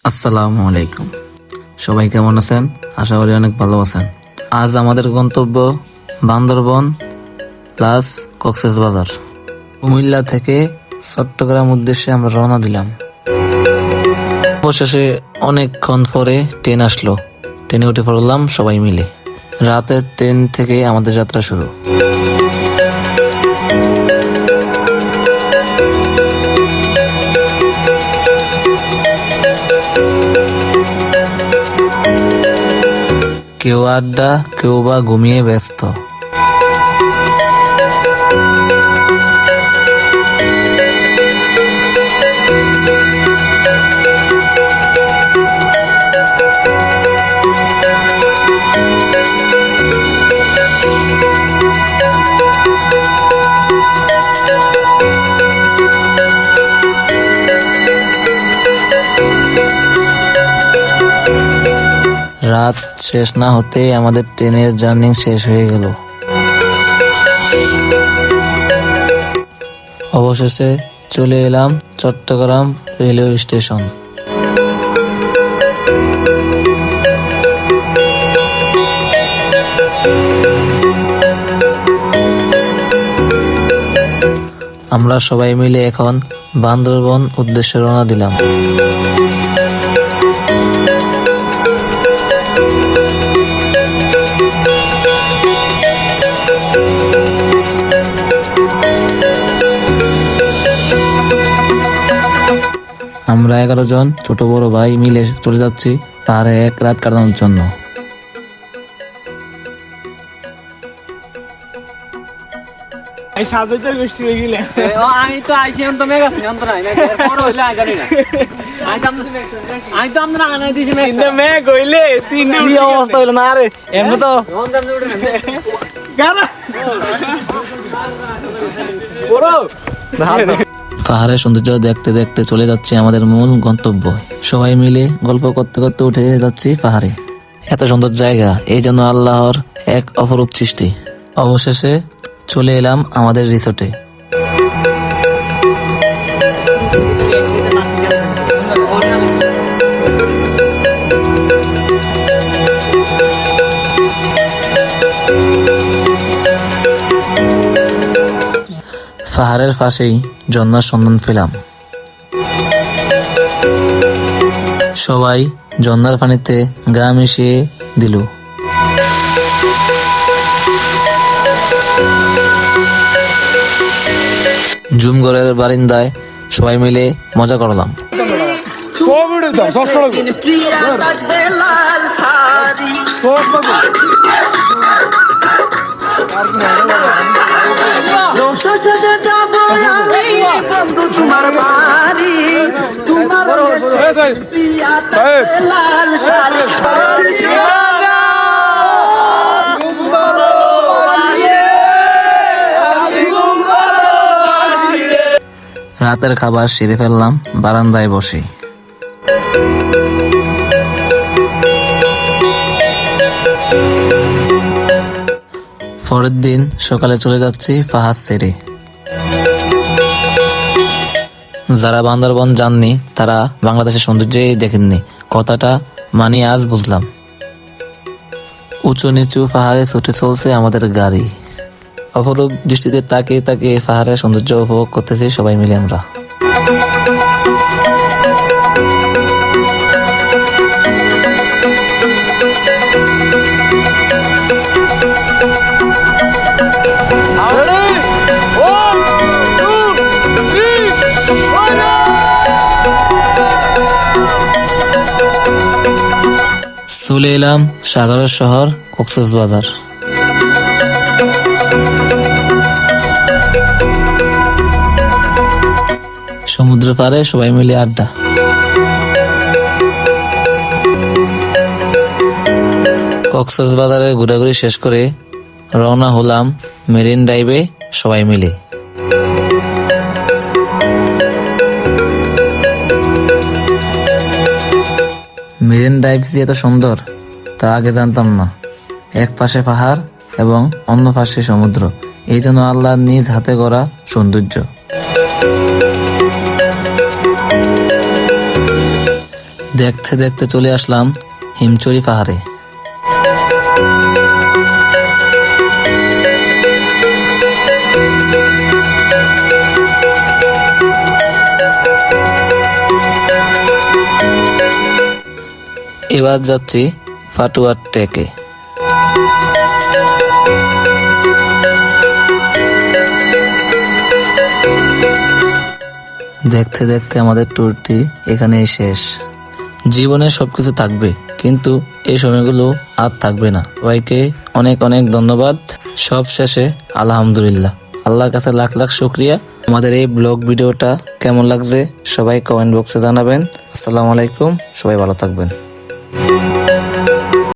আসসালামু আলাইকুম। সবাই কেমন আছেন? আশা করি অনেক ভালো আছেন। আজ আমাদের গন্তব্য বান্দরবন প্লাস কক্সবাজার। কুমিল্লা থেকে চট্টগ্রাম উদ্দেশ্যে আমরা রওনা দিলাম। অবশেষে অনেকক্ষণ পরে ট্রেন আসলো। ট্রেনে উঠে পড়লাম সবাই মিলে। রাতের ট্রেন থেকে আমাদের যাত্রা শুরু। কেউ আড্ডা, কেউ বা ঘুমিয়ে ব্যস্ত। রাত শেষ না হতেই আমাদের ট্রেনের জার্নি শেষ হয়ে গেল। অবশেষে চলে এলাম চট্টগ্রাম রেলওয়ে স্টেশন। আমরা সবাই মিলে এখন বান্দরবন উদ্দেশ্যে রওনা দিলাম। আমরা 11 জন ছোট বড় ভাই মিলে চলে যাচ্ছি পাহাড়ে এক রাত কাটানোর জন্য। আমি তো আইসি তো মেঘ আছে অন্তর নাই বড় হইলে আই জানি না আমি তো আমরা আনাই দিছি মেঘ হইলে তিনটে কি অবস্থা হইলো না আরে এমনি তো পাহাড়ের সৌন্দর্য দেখতে দেখতে চলে যাচ্ছি আমাদের মূল গন্তব্য। সবাই মিলে গল্প করতে করতে উঠে যাচ্ছি পাহাড়ে। এত সুন্দর জায়গা, এই জন্য আল্লাহর এক অপরূপ সৃষ্টি। অবশেষে চলে এলাম আমাদের রিসোর্টে। পাহাড়ের পাশেই ঝর্ণার সন্ধান পেলাম। সবাই ঝর্ণার পানিতে গা মিশিয়ে দিল। জুমঘরের বারিন্দায় সবাই মিলে মজা করলাম। তোমার বাড়ি তোমার লাল শাড়ি রাতের খাবার সেরে ফেললাম বারান্দায় বসে। পরের দিন সকালে চলে যাচ্ছি পাহাড় ছেড়ে। যারা বান্দরবন যাননি তারা বাংলাদেশের সৌন্দর্যই দেখেননি, কথাটা মানি আজ বুঝলাম। উঁচু নিচু পাহাড়ে ছুটে চলছে আমাদের গাড়ি। অপরূপ দৃষ্টিতে তাকিয়ে তাকিয়ে পাহাড়ের সৌন্দর্য উপভোগ করতেছি সবাই মিলে আমরা। চলে এলাম সাগরের শহর কক্সবাজার। সমুদ্র পাড়ে সবাই মিলে আড্ডা। কক্সবাজারে ঘোরাঘুরি শেষ করে রওনা হলাম মেরিন ড্রাইভে সবাই মিলে। মেরিন ড্রাইভ যে এত সুন্দর তা আগে জানতাম না। এক পাশে পাহাড় এবং অন্য পাশে সমুদ্র, এই জন্য আল্লাহর নিজ হাতে গড়া সৌন্দর্য। দেখতে দেখতে চলে আসলাম হিমচুরি পাহাড়ে। এবার যাচ্ছি ফাটুয়ার টেকে। দেখতে দেখতে আমাদের ট্যুরটি এখানেই শেষ। জীবনে সবকিছু থাকবে, কিন্তু এই সময়গুলো আর থাকবে না। সবাইকে অনেক অনেক ধন্যবাদ। সব শেষে আলহামদুলিল্লাহ, আল্লাহর কাছে লাখ লাখ শুকরিয়া। আমাদের এই ব্লগ ভিডিওটা কেমন লাগছে সবাই কমেন্ট বক্সে জানাবেন। আসসালামু আলাইকুম, সবাই ভালো থাকবেন।